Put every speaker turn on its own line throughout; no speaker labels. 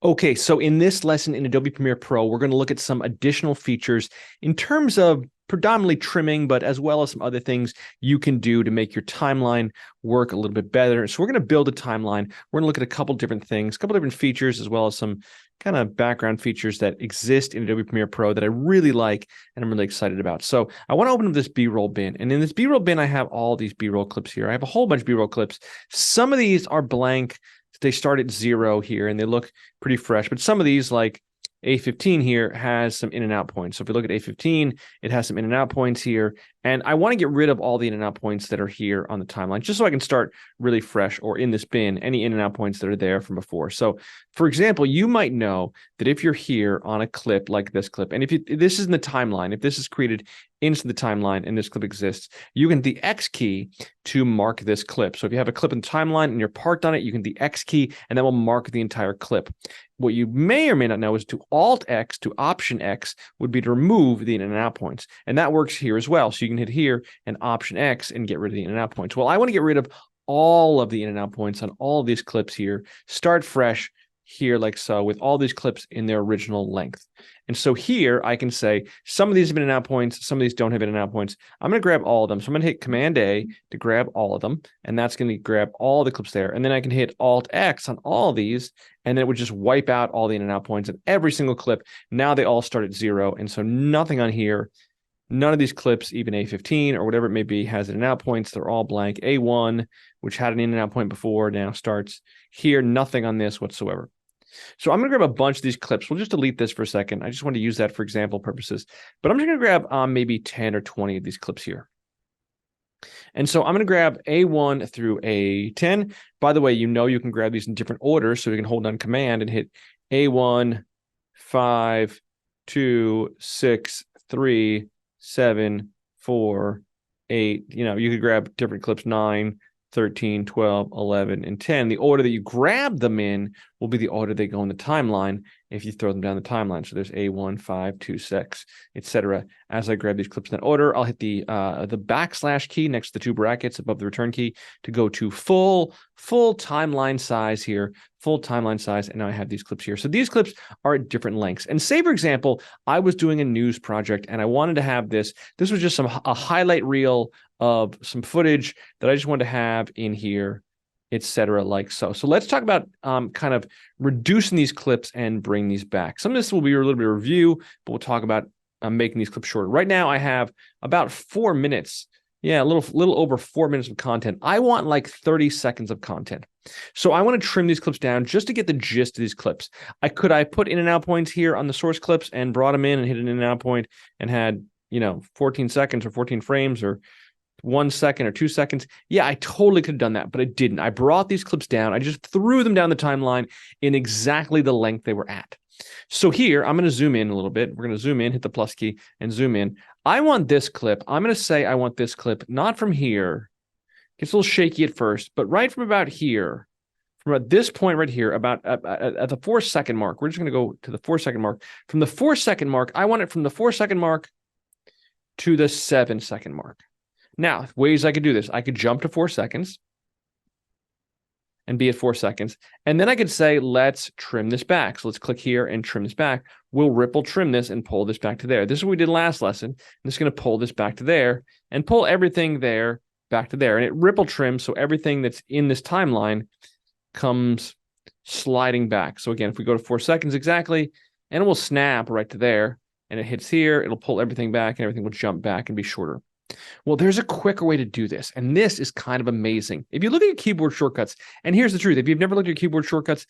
Okay, so in this lesson in Adobe Premiere Pro, we're going to look at some additional features in terms of predominantly trimming, but as well as some other things you can do to make your timeline work a little bit better. So we're going to build a timeline. We're going to look at a couple different things, a couple different features, as well as some kind of background features that exist in Adobe Premiere Pro that I really like and I'm really excited about. So I want to open up this B-roll bin. And in this B-roll bin, I have all these B-roll clips here. I have a whole bunch of B-roll clips. Some of these are blank. They start at 0 here and they look pretty fresh, but some of these, like A15 here, has some in and out points. So if we look at A15, it has some in and out points here, and I want to get rid of all the in and out points that are here on the timeline, just so I can start really fresh, or in this bin, any in and out points that are there from before. So for example, you might know that if you're here on a clip like this clip, and if this is in the timeline, if this is created into the timeline and this clip exists, you can hit the X key to mark this clip. So if you have a clip in the timeline and you're parked on it, you can hit the X key and that will mark the entire clip. What you may or may not know is to Alt X to Option X would be to remove the in and out points. And that works here as well. So you can hit here and Option X and get rid of the in and out points. Well, I want to get rid of all of the in and out points on all of these clips here. Start fresh here like so, with all these clips in their original length. And so here I can say some of these have in and out points, some of these don't have in and out points. I'm going to grab all of them. So I'm going to hit Command A to grab all of them, and that's going to grab all the clips there. And then I can hit Alt X on all of these, and then it would just wipe out all the in and out points of every single clip. Now they all start at 0, and so nothing on here. None of these clips, even A15 or whatever it may be, has in and out points. They're all blank. A1, which had an in and out point before, now starts here. Nothing on this whatsoever. So I'm going to grab a bunch of these clips. We'll just delete this for a second. I just want to use that for example purposes. But I'm just going to grab maybe 10 or 20 of these clips here. And so I'm going to grab A1 through A10. By the way, you know you can grab these in different orders, so you can hold down Command and hit A1, 5, 2, 6, 3, 7, 4, 8. You know, you could grab different clips, 9, 13, 12, 11, and 10. The order that you grab them in will be the order they go in the timeline if you throw them down the timeline. So there's A1, 5, 2, 6, etc. As I grab these clips in that order, I'll hit the backslash key next to the 2 brackets above the return key to go to full timeline size here, full timeline size, and now I have these clips here. So these clips are at different lengths. And say, for example, I was doing a news project and I wanted to have this. This was just a highlight reel of some footage that I just wanted to have in here, etc., like so. So let's talk about kind of reducing these clips and bring these back. Some of this will be a little bit of review, but we'll talk about making these clips shorter. Right now, I have about 4 minutes. Yeah, a little over 4 minutes of content. I want like 30 seconds of content. So I want to trim these clips down just to get the gist of these clips. I put in and out points here on the source clips and brought them in and hit an in and out point and had, 14 seconds or 14 frames or 1 second or 2 seconds. Yeah, I totally could have done that, but I didn't. I brought these clips down. I just threw them down the timeline in exactly the length they were at. So here, I'm going to zoom in a little bit. We're going to zoom in, hit the plus key, and zoom in. I want this clip. I'm going to say I want this clip, not from here. Gets a little shaky at first, but right from about here, from about this point right here, about at the 4-second mark. We're just going to go to the 4-second mark. From the 4-second mark, I want it from the 4-second mark to the 7-second mark. Now, ways I could do this. I could jump to 4 seconds and be at 4 seconds. And then I could say, let's trim this back. So let's click here and trim this back. We'll ripple trim this and pull this back to there. This is what we did last lesson. I'm just going to pull this back to there and pull everything there back to there. And it ripple trims, so everything that's in this timeline comes sliding back. So again, if we go to 4 seconds exactly, and it will snap right to there, and it hits here, it'll pull everything back, and everything will jump back and be shorter. Well, there's a quicker way to do this, and this is kind of amazing. If you look at your keyboard shortcuts, and here's the truth, if you've never looked at your keyboard shortcuts,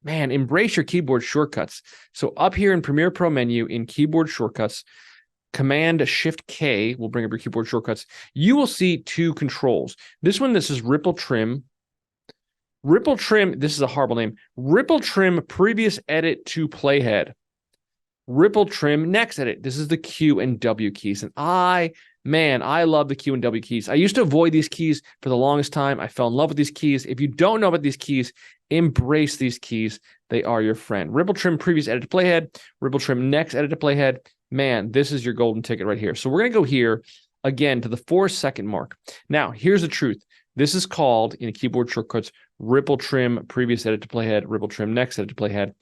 man, embrace your keyboard shortcuts. So up here in Premiere Pro menu in keyboard shortcuts, Command-Shift-K will bring up your keyboard shortcuts. You will see 2 controls. This one, this is Ripple Trim. Ripple Trim, this is a horrible name. Ripple Trim Previous Edit to Playhead. Ripple Trim Next Edit. This is the Q and W keys, and I love the Q and W keys. I used to avoid these keys for the longest time. I fell in love with these keys. If you don't know about these keys, embrace these keys. They are your friend. Ripple Trim Previous Edit to Playhead. Ripple Trim Next Edit to Playhead. Man, this is your golden ticket right here. So we're going to go here again to the 4-second mark. Now, here's the truth. This is called, in keyboard shortcuts, Ripple Trim Previous Edit to Playhead, Ripple Trim Next Edit to Playhead.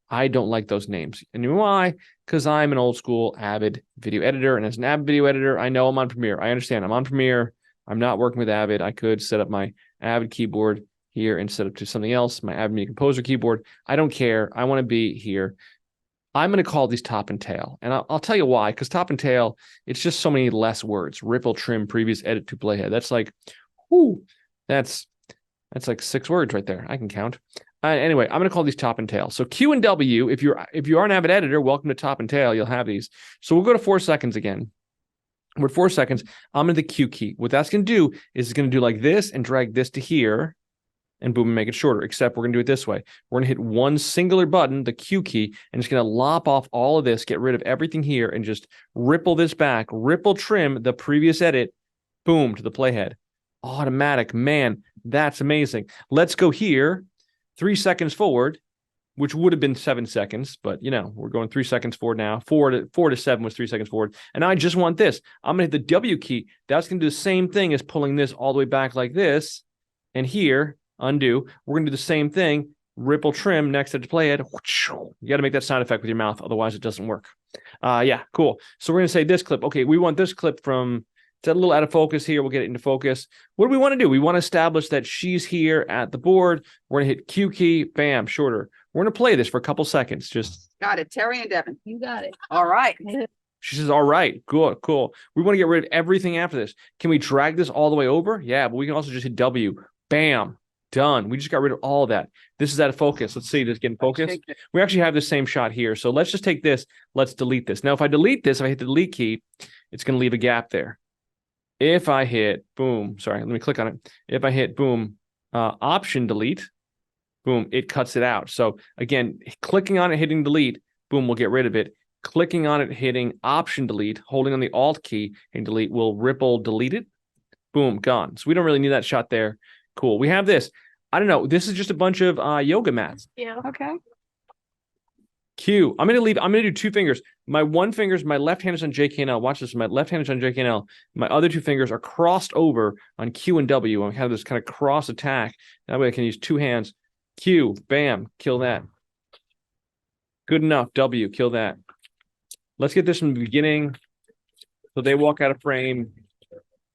I don't like those names. And you know why? Because I'm an old school Avid video editor. And as an Avid video editor, I know I'm on Premiere. I understand I'm on Premiere. I'm not working with Avid. I could set up my Avid keyboard here and set up to something else, my Avid Media Composer keyboard. I don't care. I want to be here. I'm going to call these top and tail. And I'll tell you why, because top and tail, it's just so many less words. Ripple, trim, previous, edit to playhead. That's like, whoo, that's like 6 words right there. I can count. Anyway, I'm going to call these top and tail. So Q and W, if you are an Avid editor, welcome to top and tail. You'll have these. So we'll go to 4 seconds again. We're at 4 seconds. I'm in the Q key. What that's going to do is it's going to do like this and drag this to here. And boom, and make it shorter, except we're going to do it this way. We're going to hit one singular button, the Q key, and it's going to lop off all of this, get rid of everything here, and just ripple this back, ripple trim the previous edit, boom, to the playhead. Automatic, man, that's amazing. Let's go here, 3 seconds forward, which would have been 7 seconds, but, you know, we're going 3 seconds forward now. 4 to 7 was 3 seconds forward. And I just want this. I'm going to hit the W key. That's going to do the same thing as pulling this all the way back like this, and here, undo. We're going to do the same thing. Ripple trim next to the playhead. You got to make that sound effect with your mouth. Otherwise, it doesn't work. Yeah, cool. So we're going to say this clip. Okay, we want this clip from, it's a little out of focus here. We'll get it into focus. What do we want to do? We want to establish that she's here at the board. We're going to hit Q key. Bam, shorter. We're going to play this for a couple seconds. Just
got it. Terry and Devin.
You got it.
All right.
She says, all right, good, cool. We want to get rid of everything after this. Can we drag this all the way over? Yeah, but we can also just hit W. Bam. Done. We just got rid of all of that. This is out of focus. Let's see this get in focus. We actually have the same shot here. So let's just take this. Let's delete this. Now, if I delete this, if I hit the delete key, it's going to leave a gap there. If I hit boom, sorry, let me click on it. If I hit boom, option delete, boom, it cuts it out. So again, clicking on it, hitting delete, boom, we'll get rid of it. Clicking on it, hitting option delete, holding on the alt key and delete will ripple delete it. Boom, gone. So we don't really need that shot there. Cool. We have this. I don't know. This is just a bunch of yoga mats.
Yeah.
Okay.
Q. I'm going to do 2 fingers. My one finger is my left hand is on J, K, and L. Watch this. My left hand is on J, K, and L. My other 2 fingers are crossed over on Q and W. I have this kind of cross attack. That way I can use 2 hands. Q. Bam. Kill that. Good enough. W. Kill that. Let's get this from the beginning. So they walk out of frame.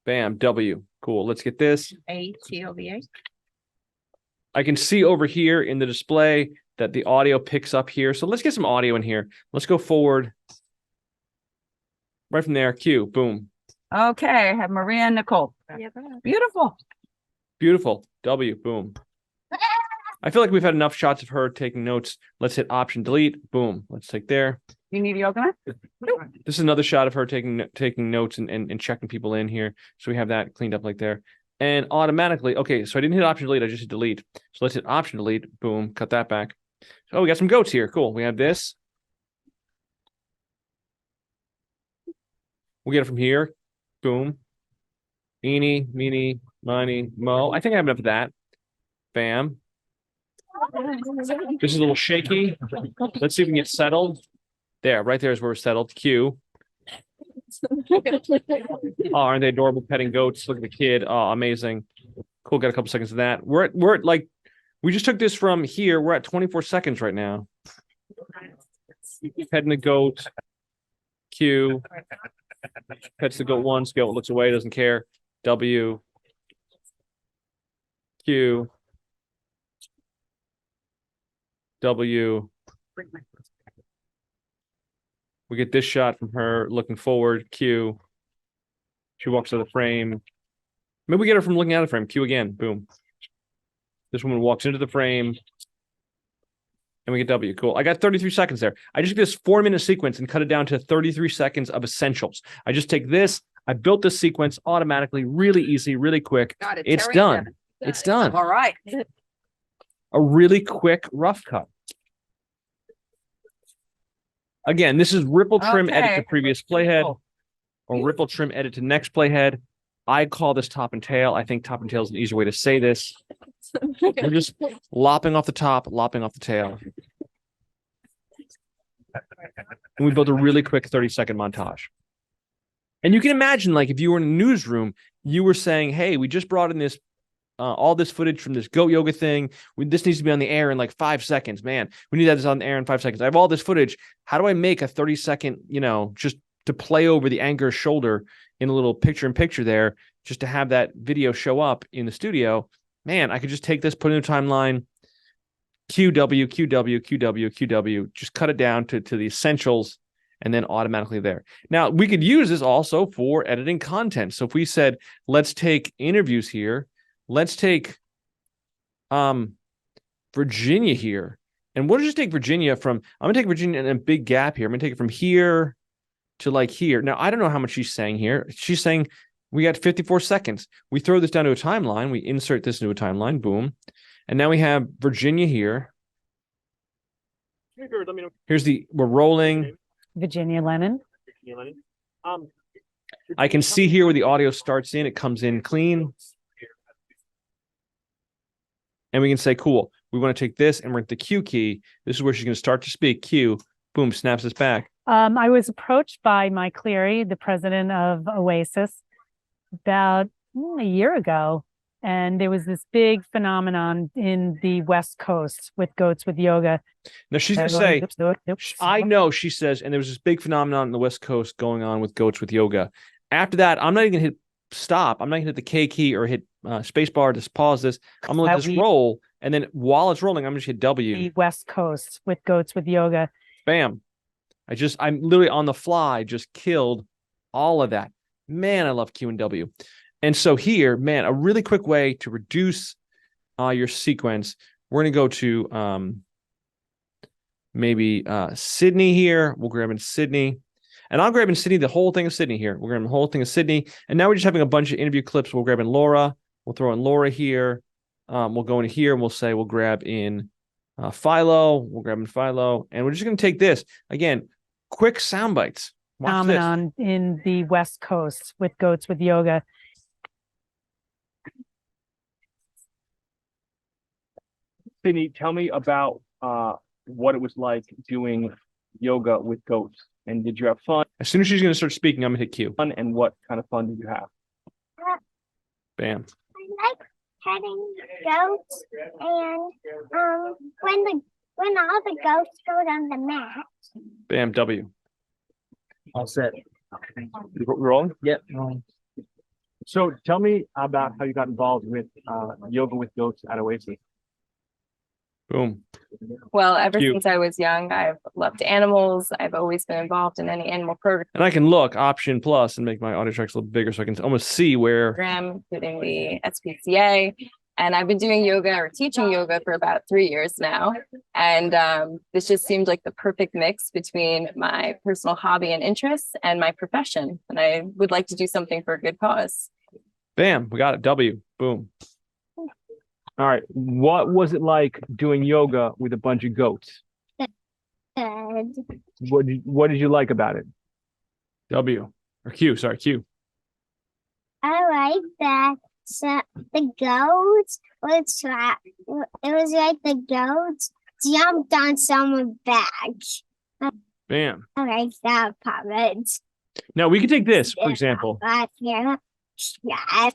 Bam. W. Cool. Let's get this.
ATOVA.
I can see over here in the display that the audio picks up here. So let's get some audio in here. Let's go forward. Right from there. Q. Boom.
Okay. I have Maria and Nicole.
Yeah.
Beautiful.
Beautiful. W. Boom. I feel like we've had enough shots of her taking notes. Let's hit option delete. Boom. Let's take there.
You need a yoga mat?
This is another shot of her taking notes and checking people in here. So we have that cleaned up like there. And automatically, okay, so I didn't hit option delete. I just hit delete. So let's hit option delete. Boom. Cut that back. Oh, we got some goats here. Cool. We have this. We'll get it from here. Boom. Eeny, meeny, miny, mo. I think I have enough of that. Bam. This is a little shaky. Let's see if we can get settled. There, right there is where we're settled. Q. Oh, aren't they adorable petting goats? Look at the kid. Oh, amazing. Cool. Got a couple seconds of that. We're at like, we just took this from here. We're at 24 seconds right now. Petting the goat. Q. Pets the goat once. Goat looks away, doesn't care. W. Q. W. We get this shot from her looking forward. Q. She walks to the frame. Maybe we get her from looking out of the frame. Q again. Boom. This woman walks into the frame. And we get W. Cool. I got 33 seconds there. I just took this 4-minute sequence and cut it down to 33 seconds of essentials. I just take this. I built this sequence automatically, really easy, really quick.
Got it.
It's
Terry and
done.
Devin.
It's done.
All right.
A really quick rough cut. Again, this is ripple trim edit to previous playhead or ripple trim edit to next playhead. I call this top and tail. I think top and tail is an easier way to say this. We're just lopping off the top, lopping off the tail. And we built a really quick 30-second montage. And you can imagine, like, if you were in a newsroom, you were saying, hey, we just brought in this all this footage from this goat yoga thing. This needs to be on the air in like 5 seconds, man. We need that on the air in 5 seconds. I have all this footage. How do I make a 30-second, just to play over the anchor's shoulder in a little picture-in-picture there, just to have that video show up in the studio? Man, I could just take this, put it in a timeline, QW, QW, QW, QW, just cut it down to the essentials, and then automatically there. Now, we could use this also for editing content. So if we said, let's take interviews here, let's take Virginia here. And we'll just take Virginia I'm going to take Virginia in a big gap here. I'm going to take it from here to like here. Now, I don't know how much she's saying here. She's saying we got 54 seconds. We throw this down to a timeline. We insert this into a timeline. Boom. And now we have Virginia here. We're rolling.
Virginia Lennon.
I can see here where the audio starts in. It comes in clean. And we can say, cool, we want to take this and we're at the Q key. This is where she's going to start to speak. Q, boom, snaps us back.
I was approached by Mike Cleary, the president of Oasis, about a year ago. And there was this big phenomenon in the West Coast with Goats with Yoga.
Now she's going to say, I know, she says, and there was this big phenomenon in the West Coast going on with Goats with Yoga. After that, I'm not even going to hit stop. I'm not going to hit the K key or hit space bar to pause this. I'm going to let this roll. And then while it's rolling, I'm going to hit W.
The West Coast with Goats with Yoga.
Bam. I'm literally on the fly, just killed all of that. Man, I love Q and W. And so here, man, a really quick way to reduce your sequence. We're going to go to maybe Sydney here. We'll grab in Sydney. And I'll grab in Sydney the whole thing of Sydney here. We're grabbing the whole thing of Sydney. And now we're just having a bunch of interview clips. We'll grab in Laura. We'll throw in Laura here. We'll go in here and we'll grab in Philo. We'll grab in Philo. And we're just going to take this. Again, quick sound bites. Watch
Phenomenon in the West Coast with Goats with Yoga.
Sydney, tell me about what it was like doing yoga with goats. And did you have fun?
As soon as she's going to start speaking, I'm going to hit Q.
And what kind of fun did you have?
Bam.
I like petting goats, and when all the goats go on the mat.
Bam, W.
All set. You rolling? Yep. So tell me about how you got involved with yoga with goats at Oasis.
Boom.
Well, ever
Cute.
since I was young, I've loved animals. I've always been involved in any animal
And I can look Option Plus and make my audio tracks a little bigger so I can almost see where.
program, including the SPCA. And I've been doing yoga or teaching yoga for about 3 years now. And this just seemed like the perfect mix between my personal hobby and interests and my profession. And I would like to do something for a good cause.
Bam, we got it. W. Boom.
All right. What was it like doing yoga with a bunch of goats?
Good.
What did you like about it?
W. Or Q. Sorry, Q.
I like that. So the goats would try. It was like the goats jumped on someone's back.
Bam.
I like that part.
Now we can take this, for example,
Yeah, back.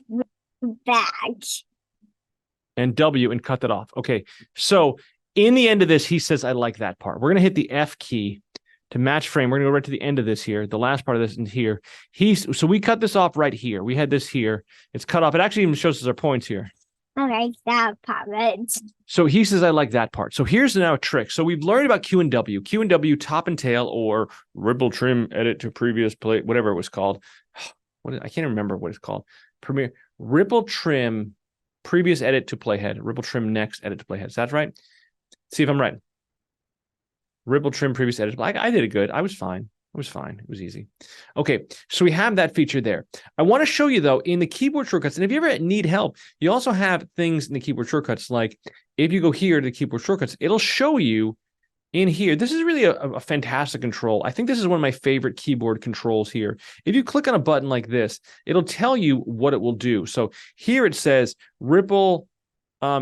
and W and cut that off. Okay. So in the end of this, he says, I like that part. We're going to hit the F key to match frame. We're going to go right to the end of this here. The last part of this in here. So we cut this off right here. We had this here. It's cut off. It actually even shows us our points here.
I like that part.
So he says, I like that part. So here's now a trick. So we've learned about Q and W. Q and W, top and tail, or ripple trim, edit to previous play, whatever it was called. I can't remember what it's called. Ripple trim, previous edit to playhead. Ripple trim, next edit to playhead. Is that right? See if I'm right. Ripple trim, previous edit. I did it good. I was fine. It was fine. It was easy. Okay, so we have that feature there. I want to show you, though, in the keyboard shortcuts, and if you ever need help, you also have things in the keyboard shortcuts, like if you go here to the keyboard shortcuts, it'll show you in here. This is really a fantastic control. I think this is one of my favorite keyboard controls here. If you click on a button like this, it'll tell you what it will do. So here it says Ripple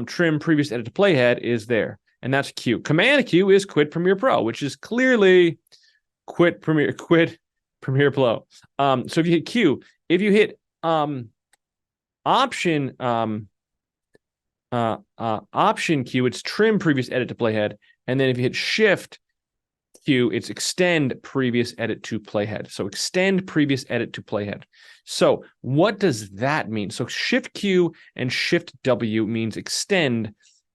trim, previous edit to playhead is there, and that's Q. Command Q is quit Premiere Pro, which is clearly quit Premiere Pro. So if you hit Q, if you hit option Option Q, it's trim previous edit to playhead. And then if you hit Shift Q, it's extend previous edit to playhead. So extend previous edit to playhead. So what does that mean? So Shift Q and Shift W means extend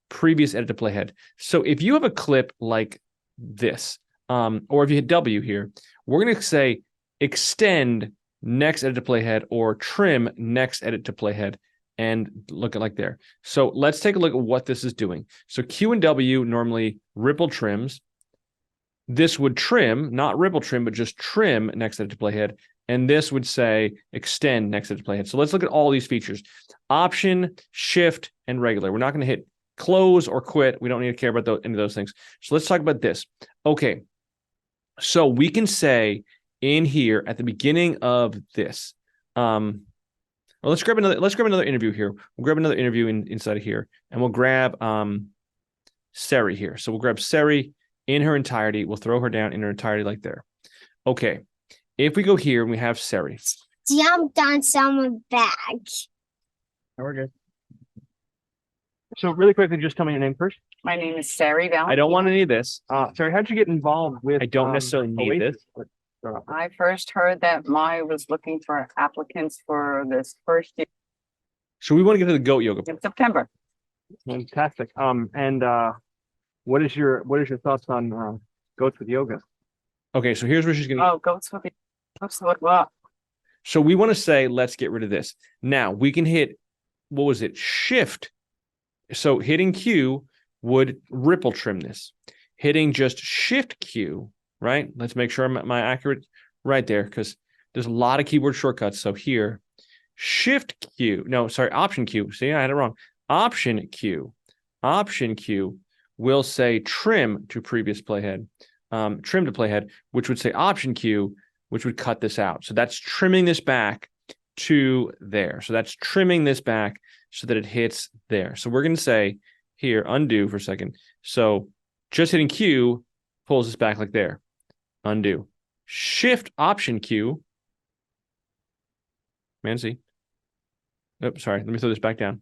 previous edit to playhead. So if you have a clip like this, or if you hit W here, we're going to say extend next edit to playhead or trim next edit to playhead and look at like there. So let's take a look at what this is doing. So Q and W normally ripple trims. This would trim, not ripple trim, but just trim next edit to playhead. And this would say extend next edit to playhead. So let's look at all these features. Option, shift, and regular. We're not going to hit close or quit. We don't need to care about any of those things. So let's talk about this. Okay. So we can say in here at the beginning of this, well, let's grab another interview here. We'll grab another interview inside of here, and we'll grab Sari here. So we'll grab Sari in her entirety. We'll throw her down in her entirety like there. Okay. If we go here and we have Sari.
Jumped on someone's back.
We're good. So really quickly, just tell me your name first.
My name is Sari Valentine.
I don't want any of this.
Sorry, how'd you get involved with?
I don't necessarily need
Oasis?
this.
I first heard that Mai was looking for applicants for this first year
So we want to get to the goat yoga.
in September.
Fantastic. And what is your thoughts on goats with yoga?
Okay, so here's where she's gonna.
Goats with what?
So we want to say, let's get rid of this. Now we can hit, what was it? Shift. So hitting Q would ripple trim this. Hitting just Shift Q, right? Let's make sure I'm accurate right there, because there's a lot of keyboard shortcuts. So here, Shift Q, no, sorry, Option Q. See, I had it wrong. Option Q will say trim to previous playhead, trim to playhead, which would say Option Q, which would cut this out. So that's trimming this back to there. So that's trimming this back so that it hits there. So we're going to say here, undo for a second. So just hitting Q pulls this back like there. Undo. Shift Option Q. Mancy. Oops, sorry. Let me throw this back down.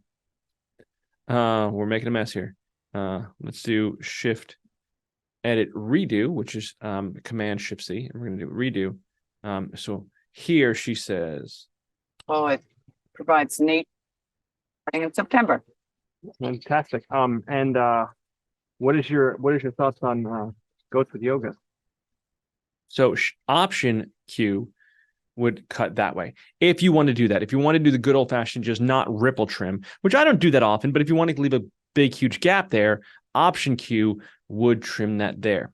We're making a mess here. Let's do Shift Edit Redo, which is Command Shift C. And we're going to do redo. So here she says,
It provides Nate in September.
Fantastic. And what is your thoughts on goats with yoga?
so Option Q would cut that way. If you want to do that, if you want to do the good old fashioned, just not ripple trim, which I don't do that often, but if you want to leave a big, huge gap there, Option Q would trim that there.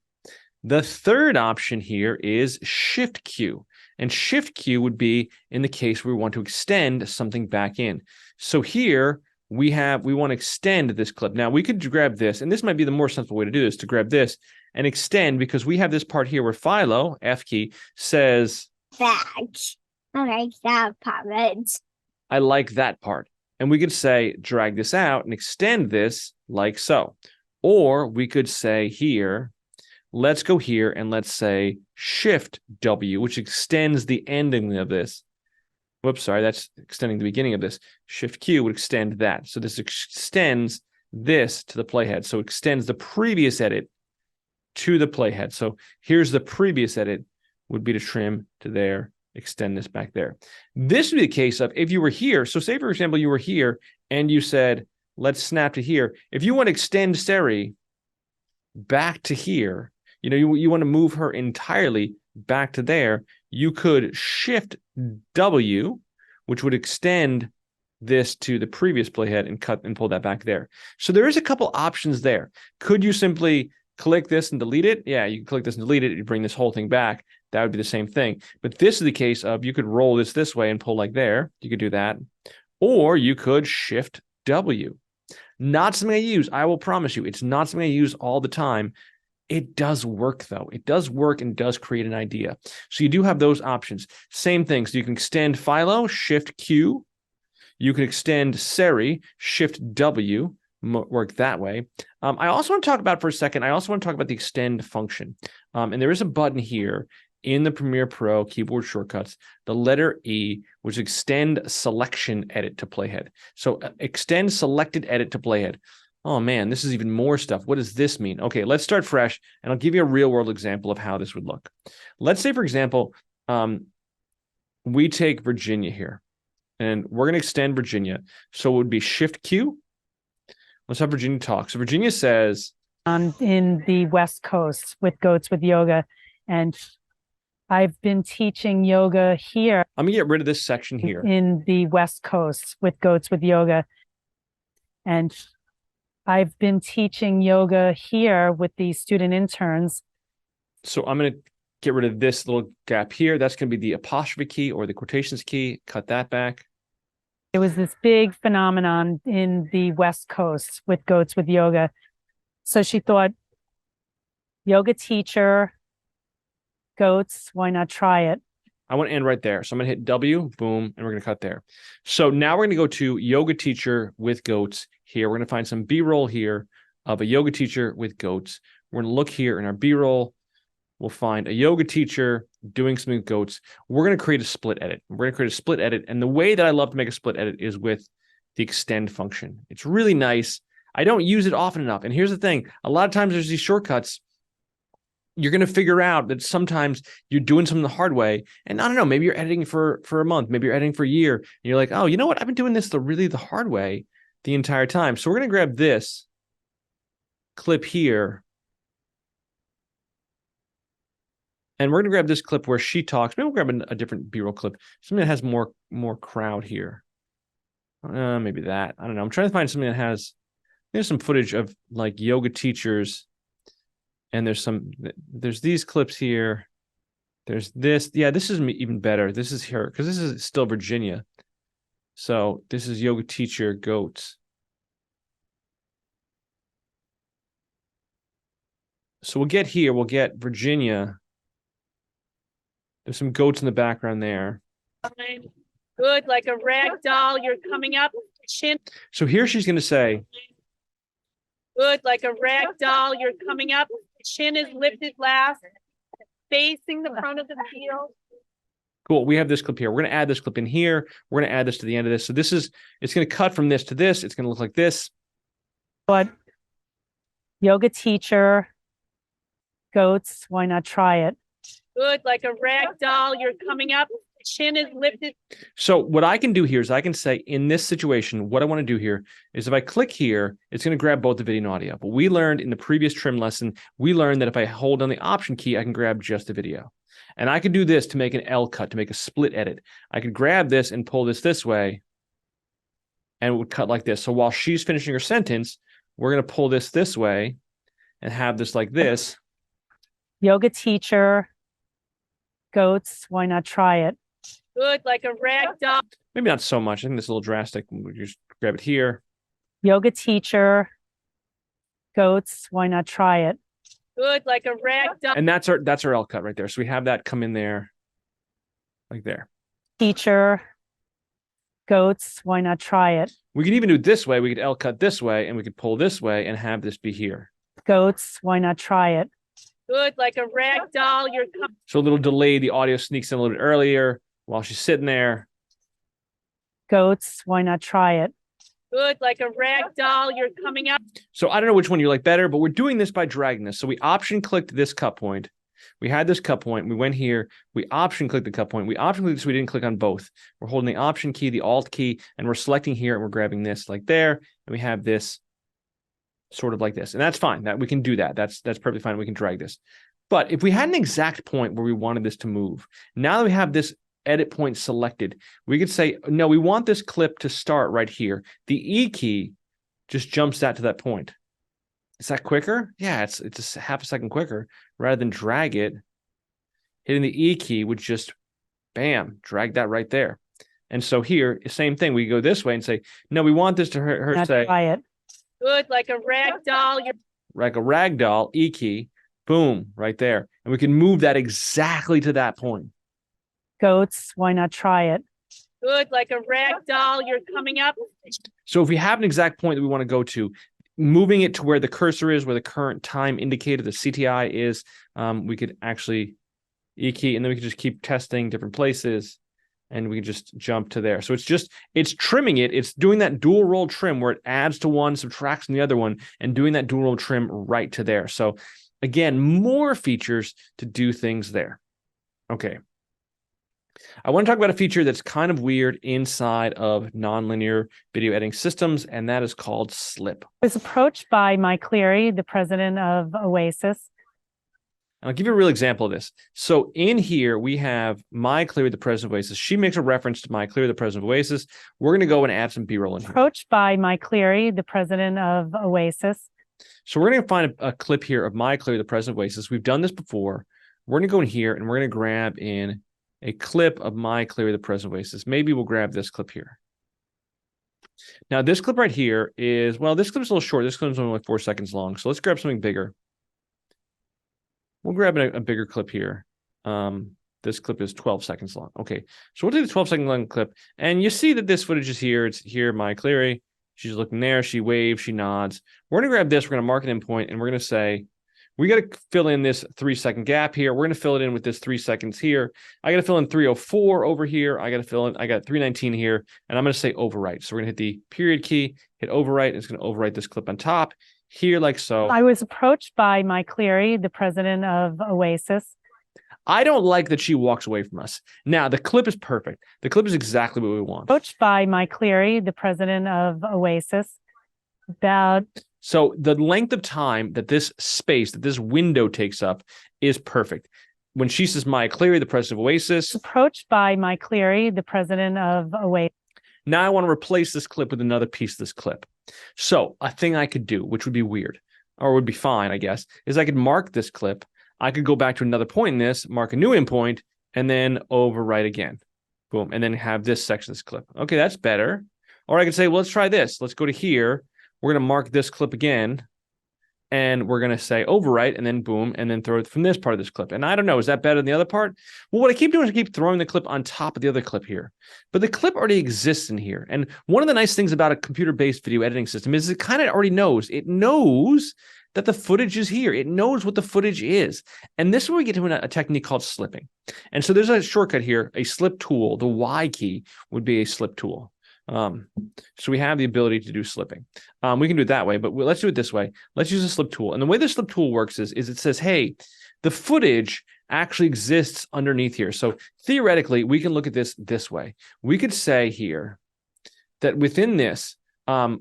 The third option here is Shift Q, and Shift Q would be in the case where we want to extend something back in. So here we want to extend this clip. Now we could grab this, and this might be the more sensible way to do this, to grab this and extend, because we have this part here where Philo, F key, says,
Back. I like that part.
I like that part. And we could say, drag this out and extend this like so. Or we could say here, let's go here and let's say Shift W, which extends the ending of this. Whoops, sorry, that's extending the beginning of this. Shift Q would extend that. So this extends this to the playhead. So it extends the previous edit to the playhead. So here's the previous edit would be to trim to there, extend this back there. This would be the case of if you were here. So say, for example, you were here and you said, let's snap to here. If you want to extend Sari back to here, you want to move her entirely back to there, you could Shift W, which would extend this to the previous playhead and cut and pull that back there. So there is a couple options there. Could you simply click this and delete it? Yeah, you can click this and delete it. You bring this whole thing back. That would be the same thing. But this is the case of you could roll this way and pull like there. You could do that. Or you could Shift W. Not something I use. I will promise you, it's not something I use all the time. It does work, though. It does work and does create an idea. So you do have those options. Same thing. So you can extend Philo, Shift Q. You can extend Sari, Shift W. Work that way. I also want to talk about for a second, I also want to talk about the extend function. And there is a button here in the Premiere Pro keyboard shortcuts, the letter E, which extend selection edit to playhead. So extend selected edit to playhead. Oh man, this is even more stuff. What does this mean? Okay, let's start fresh, and I'll give you a real world example of how this would look. Let's say, for example, we take Virginia here, and we're going to extend Virginia. So it would be Shift Q. Let's have Virginia talk. So Virginia says,
in the West Coast with Goats with Yoga, and I've been teaching yoga here.
I'm going to get rid of this section here.
In the West Coast with Goats with Yoga, and I've been teaching yoga here with the student interns.
So I'm going to get rid of this little gap here. That's going to be the apostrophe key or the quotations key. Cut that back.
It was this big phenomenon in the West Coast with Goats with Yoga. So she thought, yoga teacher, goats, why not try it?
I want to end right there. So I'm going to hit W, boom, and we're going to cut there. So now we're going to go to yoga teacher with goats here. We're going to find some B-roll here of a yoga teacher with goats. We're going to look here in our B-roll. We'll find a yoga teacher doing something with goats. We're going to create a split edit. We're going to create a split edit. And the way that I love to make a split edit is with the extend function. It's really nice. I don't use it often enough. And here's the thing. A lot of times there's these shortcuts. You're going to figure out that sometimes you're doing something the hard way. And I don't know, maybe you're editing for a month. Maybe you're editing for a year. And you're like, oh, you know what? I've been doing this the hard way the entire time. So we're going to grab this clip here. And we're going to grab this clip where she talks. Maybe we'll grab a different B-roll clip. Something that has more crowd here. Maybe that. I don't know. I'm trying to find something that has, there's some footage of like yoga teachers. And there's these clips here. There's this. Yeah, this is even better. This is here because this is still Virginia. So this is yoga teacher goats. So we'll get here. We'll get Virginia. There's some goats in the background there.
Good, like a rag doll. You're coming up. Chin.
So here she's going to say,
Good, like a rag doll. You're coming up. Chin is lifted last, facing the front of the field.
cool. We have this clip here. We're going to add this clip in here. We're going to add this to the end of this. So it's going to cut from this to this. It's going to look like this.
But yoga teacher, goats, why not try it? Good, like a rag doll. You're coming up. Chin is lifted.
So what I can do here is I can say in this situation, what I want to do here is if I click here, it's going to grab both the video and audio. But we learned in the previous trim lesson, we learned that if I hold down the option key, I can grab just the video. And I could do this to make an L cut, to make a split edit. I could grab this and pull this way, and it would cut like this. So while she's finishing her sentence, we're going to pull this way and have this like this.
Yoga teacher, goats, why not try it? Good, like a rag doll.
Maybe not so much. I think this is a little drastic. We just grab it here.
Yoga teacher, goats, why not try it? Good, like a rag doll.
And that's our L cut right there. So we have that come in there, like there.
Teacher, goats, why not try it?
We could even do it this way. We could L cut this way, and we could pull this way and have this be here.
Goats, why not try it? Good, like a rag doll. You're
so a little delay. The audio sneaks in a little bit earlier while she's sitting there.
Goats, why not try it? Good, like a rag doll. You're coming up.
So I don't know which one you like better, but we're doing this by dragging this. So we option clicked this cut point. We had this cut point. We went here. We option clicked the cut point. We option clicked this. We didn't click on both. We're holding the option key, the alt key, and we're selecting here, and we're grabbing this like there. And we have this sort of like this. And that's fine. That we can do that. That's perfectly fine. We can drag this. But if we had an exact point where we wanted this to move, now that we have this edit point selected, we could say, no, we want this clip to start right here. The E key just jumps that to that point. Is that quicker? Yeah, it's just half a second quicker rather than drag it. Hitting the E key would just, bam, drag that right there. And so here, same thing. We go this way and say, no, we want this to her say,
try it. Good, like a rag doll.
Like a rag doll, E key, boom, right there. And we can move that exactly to that point.
Goats, why not try it? Good, like a rag doll. You're coming up.
So if we have an exact point that we want to go to, moving it to where the cursor is, where the current time indicator, the CTI is, we could actually E key, and then we can just keep testing different places, and we can just jump to there. So it's trimming it. It's doing that dual roll trim where it adds to one, subtracts from the other one, and doing that dual roll trim right to there. So again, more features to do things there. Okay. I want to talk about a feature that's kind of weird inside of nonlinear video editing systems, and that is called slip.
I was approached by Mike Cleary, the president of Oasis.
And I'll give you a real example of this. So in here, we have Mike Cleary, the president of Oasis. She makes a reference to Mike Cleary, the president of Oasis. We're going to go and add some B-roll in here.
Approached by Mike Cleary, the president of Oasis.
So we're going to find a clip here of Mike Cleary, the president of Oasis. We've done this before. We're going to go in here, and we're going to grab in a clip of Mike Cleary, the president of Oasis. Maybe we'll grab this clip here. Now, this clip right here is, well, this clip is a little short. This clip is only like 4 seconds long. So let's grab something bigger. We'll grab a bigger clip here. This clip is 12 seconds long. Okay, so we'll do the 12-second long clip. And you see that this footage is here. It's here, Mike Cleary. She's looking there. She waves. She nods. We're going to grab this. We're going to mark an endpoint, and we're going to say, we got to fill in this 3-second gap here. We're going to fill it in with this 3 seconds here. I got to fill in 304 over here. I got 319 here, and I'm going to say overwrite. So we're going to hit the period key, hit overwrite, and it's going to overwrite this clip on top here like so.
I was approached by Mike Cleary, the president of Oasis.
I don't like that she walks away from us. Now, the clip is perfect. The clip is exactly what we want.
Approached by Mike Cleary, the president of Oasis.
So the length of time that this space, that this window takes up is perfect. When she says Mike Cleary, the president of Oasis.
Approached by Mike Cleary, the president of Oasis.
Now I want to replace this clip with another piece of this clip. So a thing I could do, which would be weird, or would be fine, I guess, is I could mark this clip. I could go back to another point in this, mark a new endpoint, and then overwrite again. Boom. And then have this section of this clip. Okay, that's better. Or I could say, well, let's try this. Let's go to here. We're going to mark this clip again, and we're going to say overwrite, and then boom, and then throw it from this part of this clip. And I don't know, is that better than the other part? Well, what I keep doing is I keep throwing the clip on top of the other clip here. But the clip already exists in here. And one of the nice things about a computer-based video editing system is it kind of already knows. It knows that the footage is here. It knows what the footage is. And this is where we get to a technique called slipping. And so there's a shortcut here, a slip tool. The Y key would be a slip tool. So we have the ability to do slipping. We can do it that way, but let's do it this way. Let's use a slip tool. And the way the slip tool works is it says, hey, the footage actually exists underneath here. So theoretically, we can look at this way. We could say here that within this,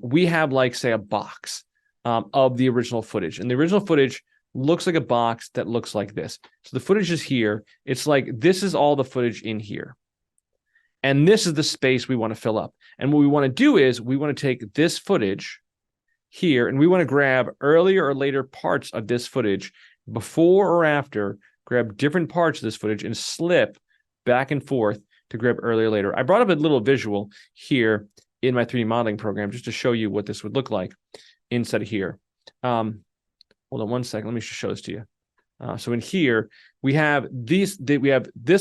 we have like, say, a box of the original footage. And the original footage looks like a box that looks like this. So the footage is here. It's like, this is all the footage in here. And this is the space we want to fill up. And what we want to do is we want to take this footage here, and we want to grab earlier or later parts of this footage before or after, grab different parts of this footage and slip back and forth to grab earlier or later. I brought up a little visual here in my 3D modeling program just to show you what this would look like inside of here. Hold on one second. Let me just show this to you. So in here, we have this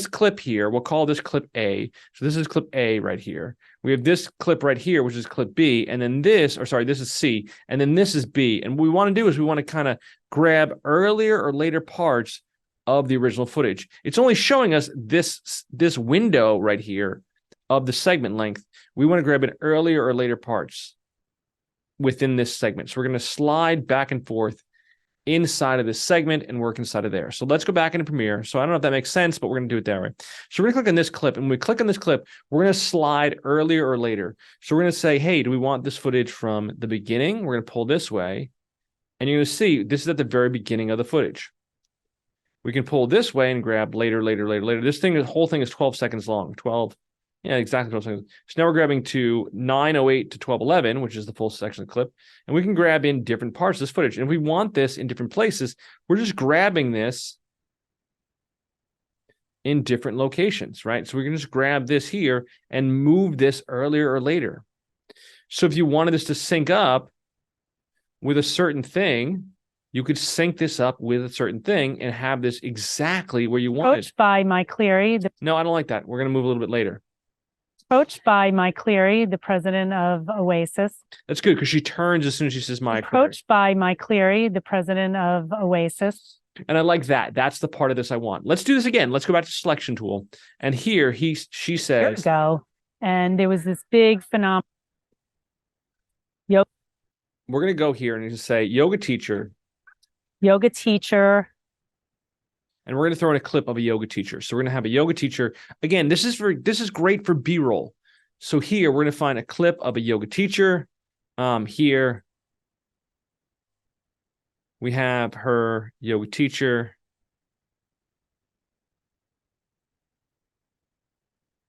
clip here. We'll call this clip A. So this is clip A right here. We have this clip right here, which is clip B. And then this is C. And then this is B. And what we want to do is we want to kind of grab earlier or later parts of the original footage. It's only showing us this window right here of the segment length. We want to grab an earlier or later parts within this segment. So we're going to slide back and forth inside of this segment and work inside of there. So let's go back into Premiere. So I don't know if that makes sense, but we're going to do it that way. So we're going to click on this clip, and when we click on this clip, we're going to slide earlier or later. So we're going to say, hey, do we want this footage from the beginning? We're going to pull this way, and you're going to see this is at the very beginning of the footage. We can pull this way and grab later, later, later, later. The whole thing is 12 seconds long. 12. Yeah, exactly 12 seconds. So now we're grabbing to 9:08 to 12:11, which is the full section of the clip. And we can grab in different parts of this footage. And if we want this in different places, we're just grabbing this in different locations, right? So we can just grab this here and move this earlier or later. So if you wanted this to sync up with a certain thing, you could sync this up with a certain thing and have this exactly where you want it.
Approached by Mike Cleary.
No, I don't like that. We're going to move a little bit later.
Approached by Mike Cleary, the president of Oasis.
That's good because she turns as soon as she says Mike.
Approached by Mike Cleary, the president of Oasis.
And I like that. That's the part of this I want. Let's do this again. Let's go back to selection tool. And here she says,
ago, and there was this big phenomenon.
we're going to go here and just say yoga teacher.
Yoga teacher.
And we're going to throw in a clip of a yoga teacher. So we're going to have a yoga teacher. Again, this is great for B-roll. So here we're going to find a clip of a yoga teacher. Here we have her yoga teacher.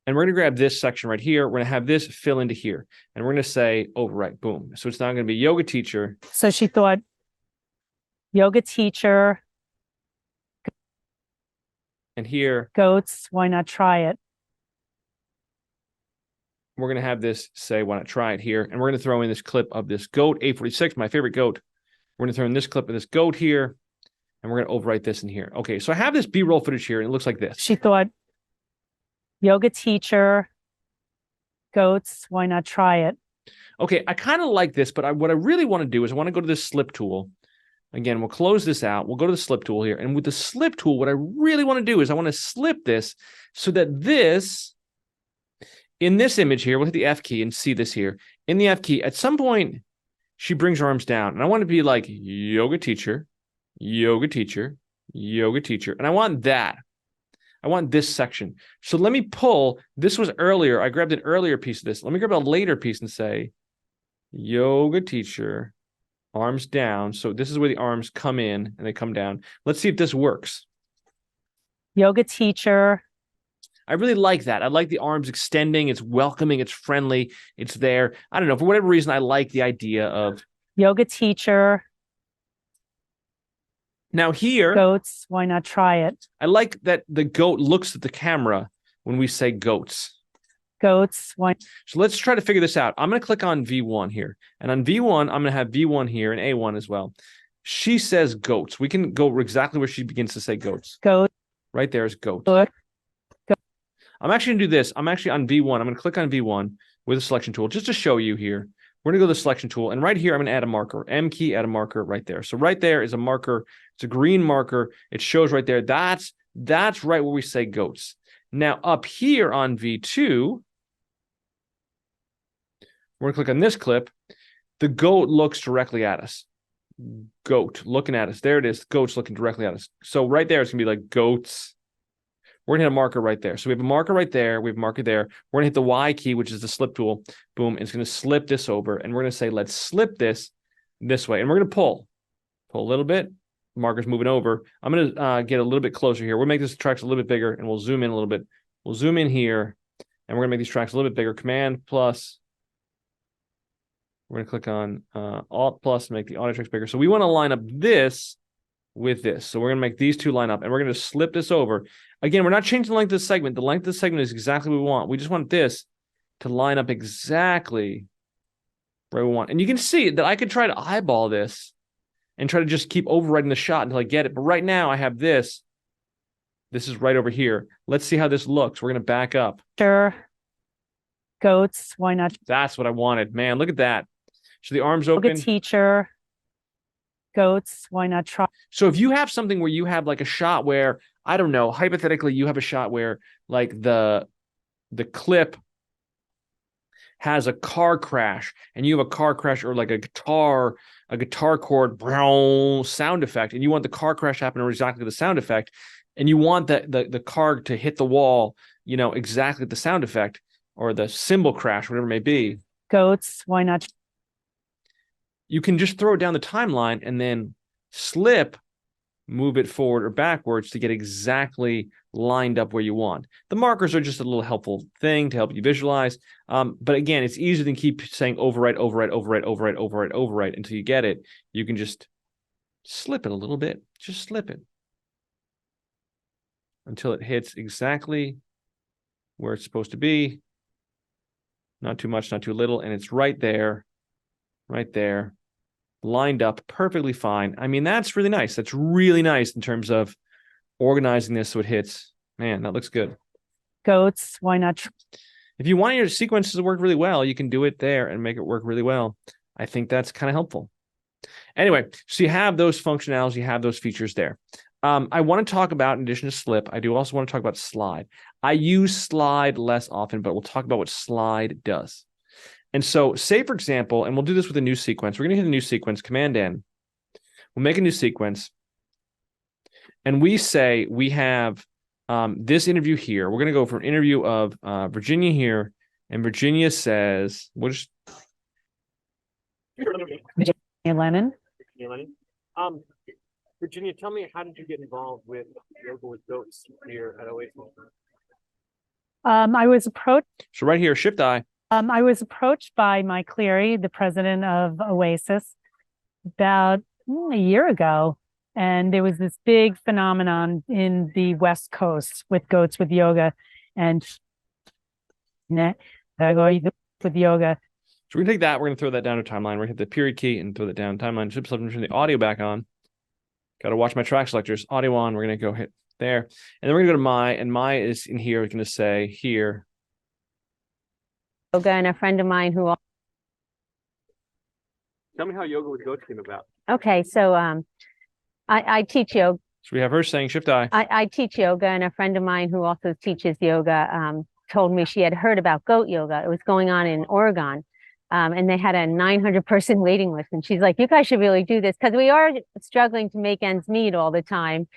And we're going to grab this section right here. We're going to have this fill into here. And we're going to say overwrite, boom. So it's now going to be yoga teacher.
So she thought yoga teacher.
And here,
Goats, why not try it?
we're going to have this say, why not try it here? And we're going to throw in this clip of this goat, 846, my favorite goat. We're going to throw in this clip of this goat here. And we're going to overwrite this in here. Okay, so I have this B-roll footage here, and it looks like this.
She thought yoga teacher. Goats, why not try it?
Okay, I kind of like this, but what I really want to do is I want to go to this slip tool. Again, we'll close this out. We'll go to the slip tool here. And with the slip tool, what I really want to do is I want to slip this so that this, in this image here, we'll hit the F key and see this here. In the F key, at some point, she brings her arms down. And I want to be like yoga teacher, yoga teacher, yoga teacher. And I want that. I want this section. So let me pull. This was earlier. I grabbed an earlier piece of this. Let me grab a later piece and say yoga teacher. Arms down. So this is where the arms come in and they come down. Let's see if this works.
Yoga teacher.
I really like that. I like the arms extending. It's welcoming. It's friendly. It's there. I don't know. For whatever reason, I like the idea of
yoga teacher.
Now here,
goats, why not try it?
I like that the goat looks at the camera when we say goats.
Goats, why?
So let's try to figure this out. I'm going to click on V1 here. And on V1, I'm going to have V1 here and A1 as well. She says goats. We can go exactly where she begins to say goats.
Goat.
Right there is goat.
Goat.
I'm actually going to do this. I'm actually on V1. I'm going to click on V1 with the selection tool just to show you here. We're going to go to the selection tool. And right here, I'm going to add a marker. M key, add a marker right there. So right there is a marker. It's a green marker. It shows right there. That's right where we say goats. Now up here on V2, we're going to click on this clip. The goat looks directly at us. Goat looking at us. There it is. Goat's looking directly at us. So right there, it's going to be like goats. We're going to hit a marker right there. So we have a marker right there. We have a marker there. We're going to hit the Y key, which is the slip tool. Boom. It's going to slip this over. And we're going to say, let's slip this way. And we're going to pull a little bit. Marker's moving over. I'm going to get a little bit closer here. We'll make this tracks a little bit bigger and we'll zoom in a little bit. We'll zoom in here and we're going to make these tracks a little bit bigger. Command plus. We're going to click on Alt plus to make the auto tracks bigger. So we want to line up this with this. So we're going to make these two line up and we're going to slip this over. Again, we're not changing the length of the segment. The length of the segment is exactly what we want. We just want this to line up exactly where we want. And you can see that I could try to eyeball this and try to just keep overwriting the shot until I get it. But right now I have this. This is right over here. Let's see how this looks. We're going to back up.
Sure. Goats, why not?
That's what I wanted. Man, look at that. So the arms open.
Yoga teacher. Goats, why not try?
So if you have something where you have like a shot where, I don't know, hypothetically, you have a shot where like the clip has a car crash and you have a car crash or like a guitar chord sound effect, and you want the car crash to happen or exactly the sound effect, and you want the car to hit the wall, you know, exactly the sound effect or the cymbal crash, whatever it may be.
Goats, why not?
You can just throw it down the timeline and then move it forward or backwards to get exactly lined up where you want. The markers are just a little helpful thing to help you visualize. But again, it's easier than keep saying overwrite until you get it. You can just slip it a little bit. Just slip it until it hits exactly where it's supposed to be. Not too much, not too little. And it's right there, lined up perfectly fine. I mean, that's really nice. That's really nice in terms of organizing this so it hits. Man, that looks good.
Goats, why not?
If you want your sequences to work really well, you can do it there and make it work really well. I think that's kind of helpful. Anyway, so you have those functionalities, you have those features there. I want to talk about, in addition to slip, I do also want to talk about slide. I use slide less often, but we'll talk about what slide does. And so say, for example, and we'll do this with a new sequence. We're going to hit a new sequence, Command N. We'll make a new sequence. And we say we have this interview here. We're going to go for an interview of Virginia here. And Virginia says, we'll just...
Lennon.
Virginia, tell me, how did you get involved with Yoga with Goats here at Oasis?
I was approached.
So right here, Shift I.
I was approached by Mike Cleary, the president of Oasis, about a year ago. And there was this big phenomenon in the West Coast with goats with yoga and with yoga.
So we're going to take that. We're going to throw that down to timeline. We're going to hit the period key and throw that down to timeline. Shift select, turn the audio back on. Got to watch my track selectors. Audio on. We're going to go hit there. And then we're going to go to my, and my is in here. We're going to say here.
Yoga, and a friend of mine who.
Tell me how Yoga with Goats came about.
Okay, so I teach yoga.
So we have her saying Shift I.
I teach yoga, and a friend of mine who also teaches yoga told me she had heard about goat yoga. It was going on in Oregon. And they had a 900-person waiting list. And she's like, you guys should really do this because we are struggling to make ends meet all the time.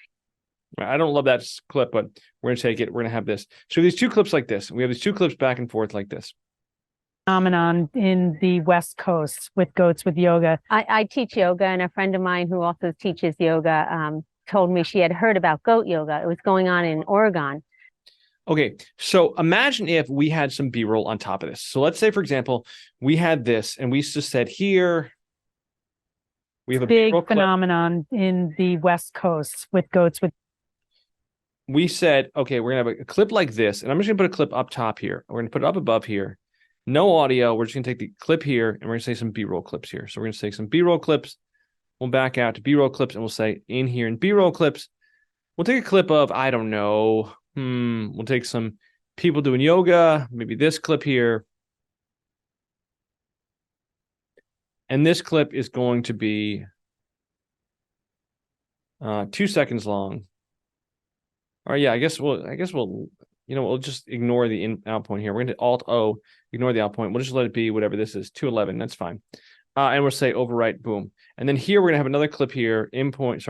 I don't love that clip, but we're going to take it. We're going to have this. So these two clips like this. We have these two clips back and forth like this.
Phenomenon in the West Coast with goats with yoga.
I teach yoga, and a friend of mine who also teaches yoga told me she had heard about goat yoga. It was going on in Oregon.
Okay, so imagine if we had some B-roll on top of this. So let's say, for example, we had this, and we just said here, we have a
big
B-roll clip.
phenomenon in the West Coast with goats with.
We said, okay, we're going to have a clip like this, and I'm just going to put a clip up top here. We're going to put it up above here. No audio. We're just going to take the clip here, and we're going to say some B-roll clips here. So we're going to say some B-roll clips. We'll back out to B-roll clips, and we'll say in here in B-roll clips, we'll take a clip of, I don't know, we'll take some people doing yoga, maybe this clip here. And this clip is going to be 2 seconds long. All right, yeah, I guess we'll, we'll just ignore the out point here. We're going to Alt-O, ignore the out point. We'll just let it be whatever this is, 211, that's fine. And we'll say overwrite, boom. And then here we're gonna have another clip here, in point.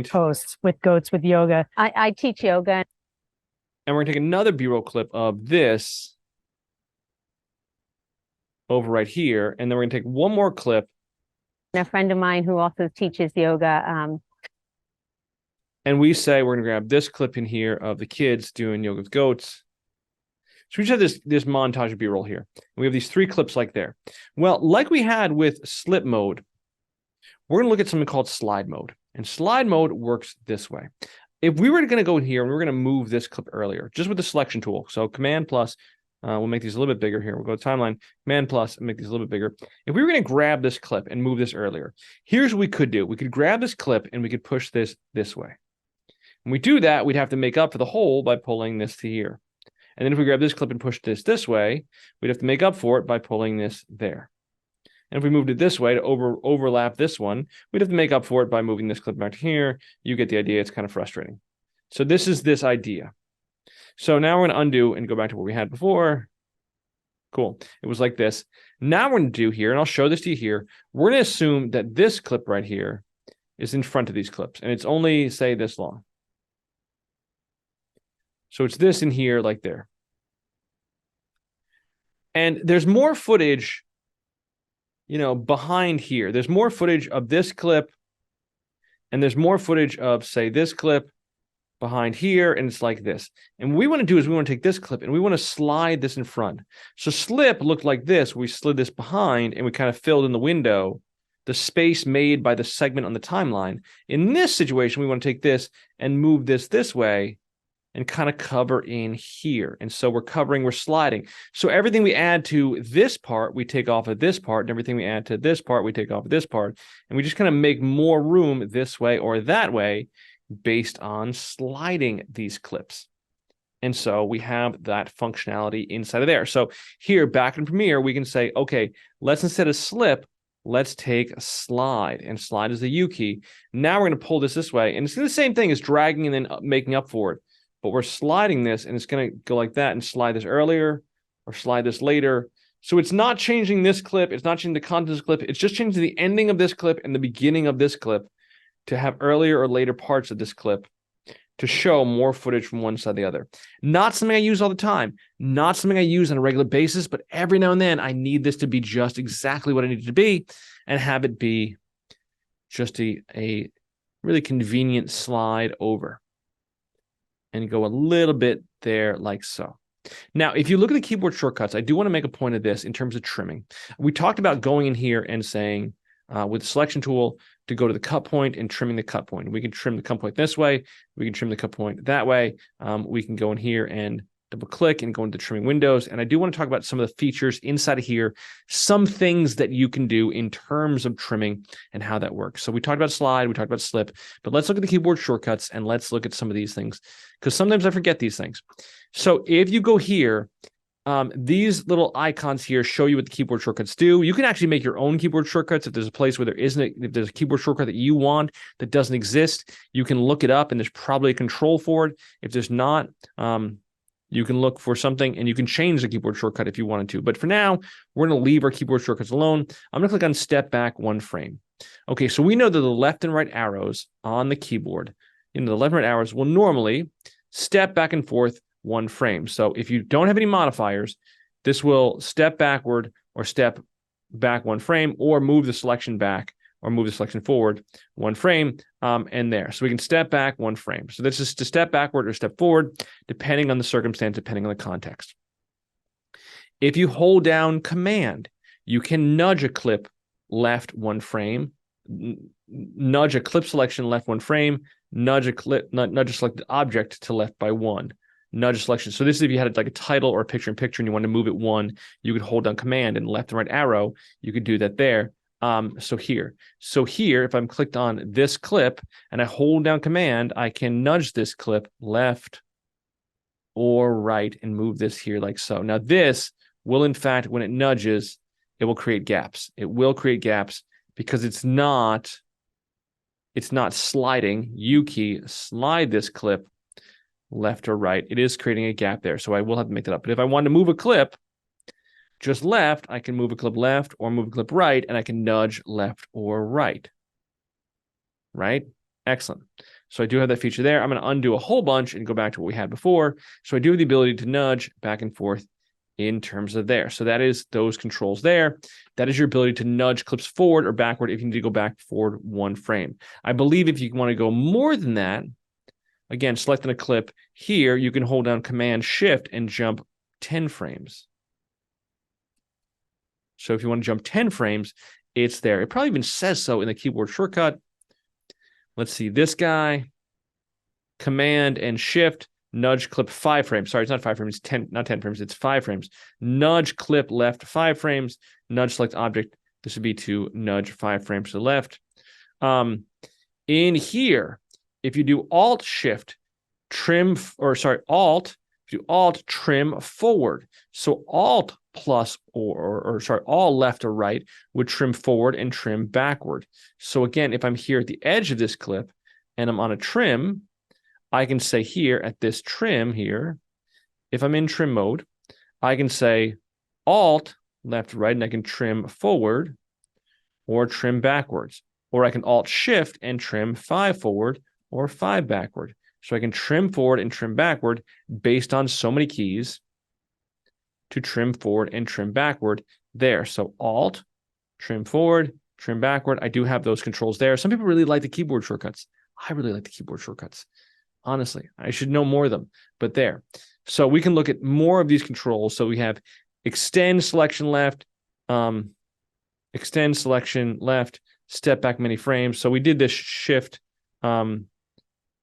Posts with goats with yoga.
I teach yoga.
And we're gonna take another B-roll clip of this over right here. And then we're gonna take one more clip.
And a friend of mine who also teaches yoga.
And we say we're gonna grab this clip in here of the kids doing yoga with goats. So we just have this montage of B-roll here. We have these three clips like there. Well, like we had with slip mode, we're going to look at something called slide mode. And slide mode works this way. If we were going to go in here and we're going to move this clip earlier, just with the selection tool. So Command plus, we'll make these a little bit bigger here. We'll go to timeline, Command plus, and make these a little bit bigger. If we were going to grab this clip and move this earlier, here's what we could do. We could grab this clip and we could push this way. When we do that, we'd have to make up for the hole by pulling this to here. And then if we grab this clip and push this way, we'd have to make up for it by pulling this there. And if we moved it this way to overlap this one, we'd have to make up for it by moving this clip back to here. You get the idea. It's kind of frustrating. So this is this idea. So now we're going to undo and go back to what we had before. Cool. It was like this. Now we're going to do here, and I'll show this to you here. We're going to assume that this clip right here is in front of these clips, and it's only, say, this long. So it's this in here, like there. And there's more footage, behind here. There's more footage of this clip, and there's more footage of, say, this clip behind here, and it's like this. And what we want to do is we want to take this clip, and we want to slide this in front. So slip looked like this. We slid this behind, and we kind of filled in the window, the space made by the segment on the timeline. In this situation, we want to take this and move this way, and kind of cover in here. And so we're sliding. So everything we add to this part, we take off of this part, and everything we add to this part, we take off of this part. And we just kind of make more room this way or that way based on sliding these clips. And so we have that functionality inside of there. So here, back in Premiere, we can say, okay, let's instead of slip, let's take a slide, and slide is the U key. Now we're going to pull this way, and it's the same thing as dragging and then making up for it. But we're sliding this, and it's going to go like that and slide this earlier or slide this later. So it's not changing this clip. It's not changing the content of this clip. It's just changing the ending of this clip and the beginning of this clip to have earlier or later parts of this clip to show more footage from one side or the other. Not something I use all the time, not something I use on a regular basis, but every now and then I need this to be just exactly what I need it to be and have it be just a really convenient slide over and go a little bit there like so. Now, if you look at the keyboard shortcuts, I do want to make a point of this in terms of trimming. We talked about going in here and saying with the selection tool to go to the cut point and trimming the cut point. We can trim the cut point this way. We can trim the cut point that way. We can go in here and double click and go into trimming windows. And I do want to talk about some of the features inside of here, some things that you can do in terms of trimming and how that works. So we talked about slide, we talked about slip, but let's look at the keyboard shortcuts and let's look at some of these things because sometimes I forget these things. So if you go here, these little icons here show you what the keyboard shortcuts do. You can actually make your own keyboard shortcuts. If there's a place where there isn't, if there's a keyboard shortcut that you want that doesn't exist, you can look it up and there's probably a control for it. If there's not, you can look for something and you can change the keyboard shortcut if you wanted to. But for now, we're going to leave our keyboard shortcuts alone. I'm going to click on step back one frame. Okay, so we know that the left and right arrows on the keyboard, the left and right arrows will normally step back and forth one frame. So if you don't have any modifiers, this will step backward or step back one frame or move the selection back or move the selection forward one frame and there. So we can step back one frame. So this is to step backward or step forward, depending on the circumstance, depending on the context. If you hold down Command, you can nudge a clip left one frame, nudge a clip selection left one frame, nudge a selected object to left by one. Nudge selection. So this is if you had like a title or a picture-in-picture and you want to move it one, you could hold down Command and left and right arrow. You could do that there. So here, if I'm clicked on this clip and I hold down Command, I can nudge this clip left or right and move this here like so. Now this will, in fact, when it nudges, it will create gaps. It will create gaps because it's not sliding. U key, slide this clip left or right. It is creating a gap there. So I will have to make that up. But if I want to move a clip just left, I can move a clip left or move a clip right, and I can nudge left or right. Right? Excellent. So I do have that feature there. I'm going to undo a whole bunch and go back to what we had before. So I do have the ability to nudge back and forth in terms of there. So that is those controls there. That is your ability to nudge clips forward or backward if you need to go back forward one frame. I believe if you want to go more than that, again, selecting a clip here, you can hold down Command Shift and jump 10 frames. So if you want to jump 10 frames, it's there. It probably even says so in the keyboard shortcut. Let's see this guy. Command and Shift, nudge clip 5 frames. Sorry, it's not 5 frames, it's 10, not 10 frames, it's 5 frames. Nudge clip left 5 frames, nudge select object. This would be to nudge 5 frames to the left. In here, if you do Alt Shift, trim, or sorry, Alt, if you Alt trim forward. So Alt plus or sorry, all left or right would trim forward and trim backward. So again, if I'm here at the edge of this clip and I'm on a trim, I can say here at this trim here, if I'm in trim mode, I can say Alt left, right, and I can trim forward or trim backwards. Or I can Alt Shift and trim 5 forward or 5 backward. So I can trim forward and trim backward based on so many keys to trim forward and trim backward there. So Alt, trim forward, trim backward. I do have those controls there. Some people really like the keyboard shortcuts. I really like the keyboard shortcuts. Honestly, I should know more of them, but there. So we can look at more of these controls. So we have extend selection left, step back many frames. So we did this shift.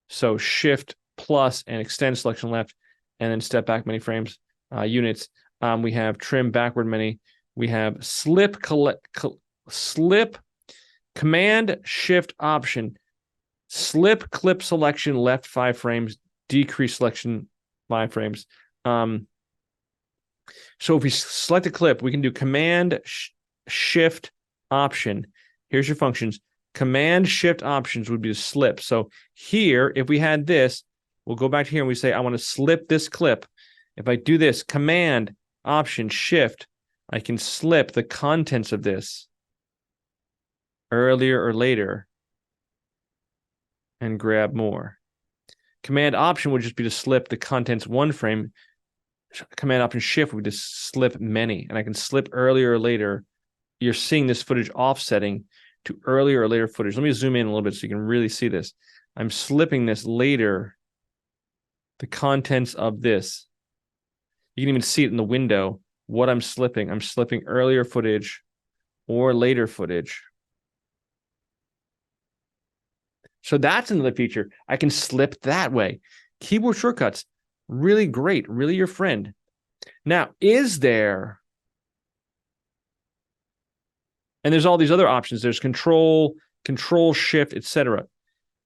So shift plus and extend selection left, and then step back many frames units. We have trim backward many. We have slip Command Shift Option. Slip clip selection left 5 frames, decrease selection 5 frames. So if we select a clip, we can do Command Shift option. Here's your functions. Command Shift options would be to slip. So here, if we had this, we'll go back here and we say, I want to slip this clip. If I do this, Command Option Shift, I can slip the contents of this earlier or later and grab more. Command Option would just be to slip the contents one frame. Command Option Shift would just slip many, and I can slip earlier or later. You're seeing this footage offsetting to earlier or later footage. Let me zoom in a little bit so you can really see this. I'm slipping this later, the contents of this. You can even see it in the window, what I'm slipping. I'm slipping earlier footage or later footage. So that's another feature. I can slip that way. Keyboard shortcuts, really great, really your friend. Now, is there, and there's all these other options. There's Control, Shift, etc.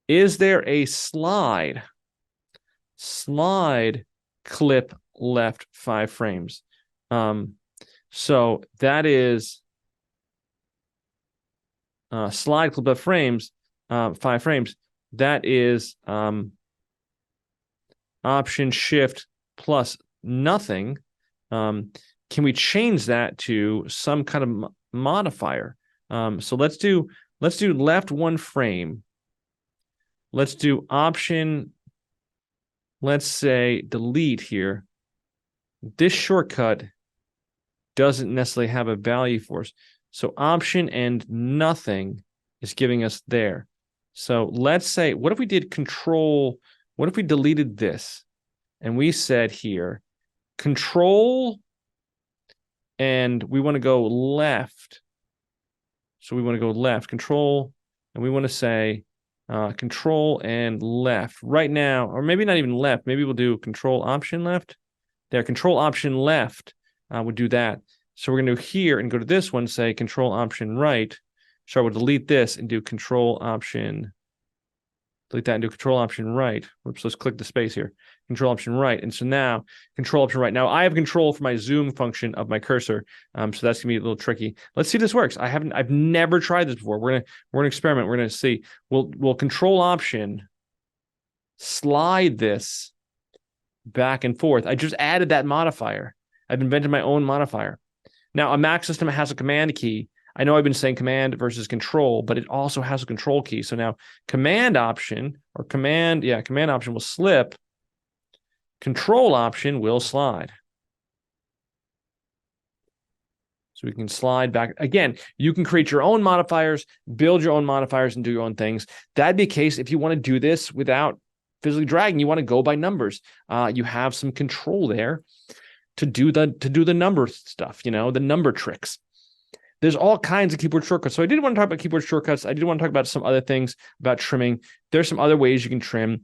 Is there a slide clip left 5 frames? So that is slide clip left frames, 5 frames. That is Option Shift plus nothing. Can we change that to some kind of modifier? So let's do left 1 frame. Let's do Option, let's say delete here. This shortcut doesn't necessarily have a value for us. So Option and nothing is giving us there. So let's say, what if we did Control, what if we deleted this and we said here, Control, and we want to go left. So we want to go left, Control, and we want to say Control and left. Right now, or maybe not even left, maybe we'll do Control Option left. There, Control Option left would do that. So we're going to do here and go to this one, say Control Option right. So I will delete this and do Control Option, delete that and do Control Option right. Whoops, let's click the space here. Control Option right. And so now Control Option right. Now I have control for my zoom function of my cursor. So that's gonna be a little tricky. Let's see if this works. I've never tried this before. We're gonna experiment. We're gonna see. We'll Control Option slide this back and forth. I just added that modifier. I've invented my own modifier. Now a Mac system has a command key. I know I've been saying command versus control, but it also has a control key. So now command option will slip. Control option will slide. So we can slide back. Again, you can create your own modifiers, build your own modifiers, and do your own things. That'd be a case if you want to do this without physically dragging. You want to go by numbers. You have some control there to do the number stuff, the number tricks. There's all kinds of keyboard shortcuts. So I did want to talk about keyboard shortcuts. I did want to talk about some other things about trimming. There's some other ways you can trim.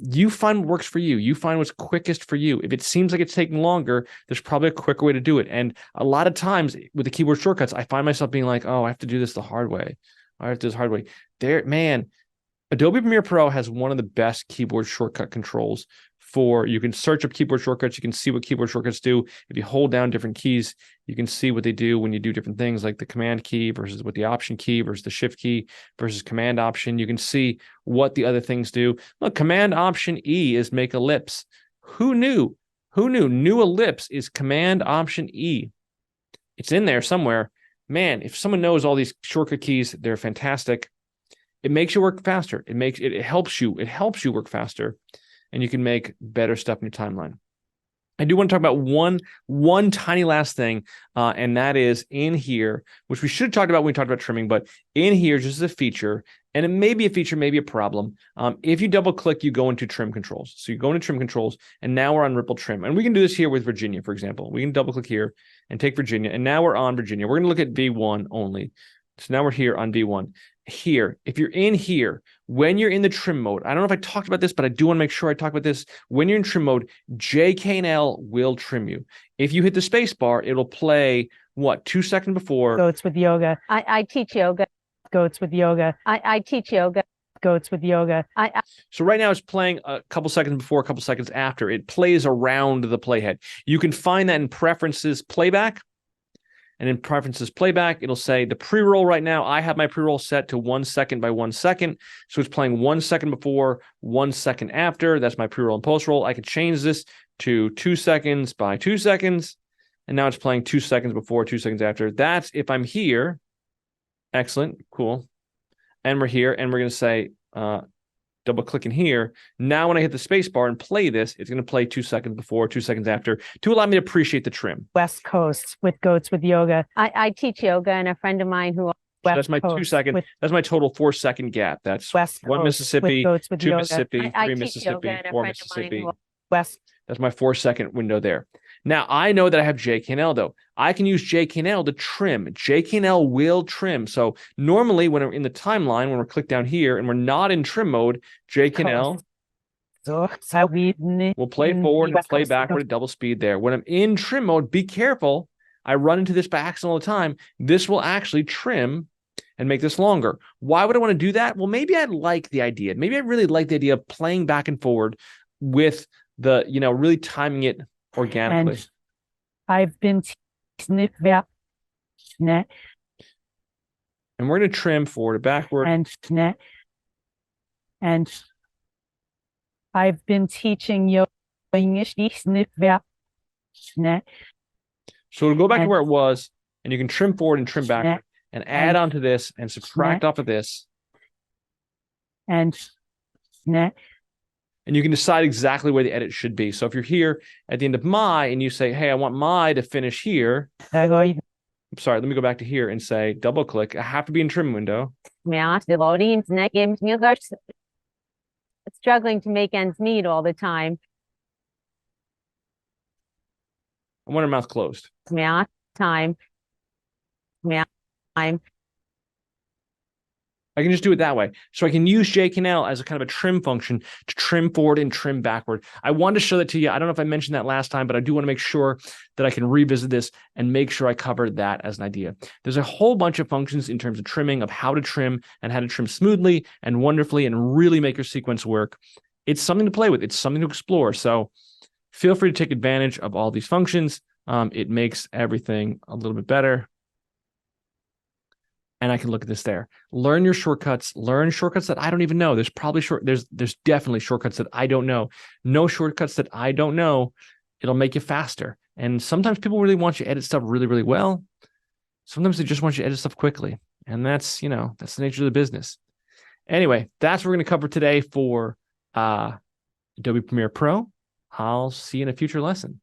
You find what works for you. You find what's quickest for you. If it seems like it's taking longer, there's probably a quicker way to do it. And a lot of times with the keyboard shortcuts, I find myself being like, oh, I have to do this the hard way. I have to do this the hard way. Adobe Premiere Pro has one of the best keyboard shortcut controls you can search up keyboard shortcuts. You can see what keyboard shortcuts do. If you hold down different keys, you can see what they do when you do different things, like the command key versus what the option key versus the shift key versus command option. You can see what the other things do. Look, command option E is make ellipse. Who knew? New ellipse is command option E. It's in there somewhere. Man, if someone knows all these shortcut keys, they're fantastic. It makes you work faster. It helps you work faster. And you can make better stuff in your timeline. I do want to talk about one tiny last thing, and that is in here, which we should have talked about when we talked about trimming, but in here, just as a feature, and it may be a feature, maybe a problem. If you double click, you go into trim controls. So you go into trim controls, and now we're on ripple trim. And we can do this here with Virginia, for example. We can double click here and take Virginia, and now we're on Virginia. We're going to look at V1 only. So now we're here on V1. Here, if you're in here, when you're in the trim mode, I don't know if I talked about this, but I do want to make sure I talk about this. When you're in trim mode, J, K, and L will trim you. If you hit the space bar, it'll play, 2 seconds before?
Goats with yoga.
I teach yoga.
Goats with yoga.
I teach yoga.
Goats with yoga.
So right now it's playing a couple seconds before, a couple seconds after. It plays around the playhead. You can find that in preferences playback. And in preferences playback, it'll say the pre-roll right now. I have my pre-roll set to 1 second by 1 second. So it's playing 1 second before, 1 second after. That's my pre-roll and post-roll. I could change this to 2 seconds by 2 seconds. And now it's playing 2 seconds before, 2 seconds after. That's if I'm here. Excellent. Cool. And we're here. And we're going to say, double clicking here. Now, when I hit the space bar and play this, it's going to play 2 seconds before, 2 seconds after to allow me to appreciate the trim.
West Coast with Goats with Yoga.
I teach yoga, and a friend of mine who
So
West
that's my 2
Coast
second.
with
That's my total 4 second gap. That's
West
one
Coast
Mississippi,
with Goats with
2
Yoga.
Mississippi,
I
3
teach
Mississippi,
yoga, and a
4
friend of mine
Mississippi.
who
West.
That's my 4 second window there. Now, I know that I have JKNL though. I can use JKNL to trim. JKNL will trim. So normally when we're in the timeline, when we're clicked down here and we're not in trim mode, JKNL will play forward and play backward at double speed there. When I'm in trim mode, be careful. I run into this by accident all the time. This will actually trim and make this longer. Why would I want to do that? Well, maybe I like the idea. Maybe I really like the idea of playing back and forward with the, really timing it organically.
And I've been snip that net
And we're going to trim forward and backward.
and net. And I've been teaching yoga English snip that net.
So it'll go back to
and-
where it was, and you can trim forward and trim backward
net
and add
and-
onto this and subtract
net.
off of this.
And net.
And you can decide exactly where the edit should be. So if you're here at the end of my and you say, hey, I want my to finish here. I'm sorry, let me go back to here and say double click. I have to be in trim window.
struggling to make ends meet all the time.
I want her mouth closed.
Time.
I can just do it that way. So I can use JKNL as a kind of a trim function to trim forward and trim backward. I wanted to show that to you. I don't know if I mentioned that last time, but I do want to make sure that I can revisit this and make sure I covered that as an idea. There's a whole bunch of functions in terms of trimming, of how to trim and how to trim smoothly and wonderfully and really make your sequence work. It's something to play with. It's something to explore. So feel free to take advantage of all these functions. It makes everything a little bit better. And I can look at this there. Learn your shortcuts. Learn shortcuts that I don't even know. There's probably there's definitely shortcuts that I don't know. No shortcuts that I don't know. It'll make you faster. And sometimes people really want you to edit stuff really, really well. Sometimes they just want you to edit stuff quickly. And that's the nature of the business. Anyway, that's what we're going to cover today for Adobe Premiere Pro. I'll see you in a future lesson.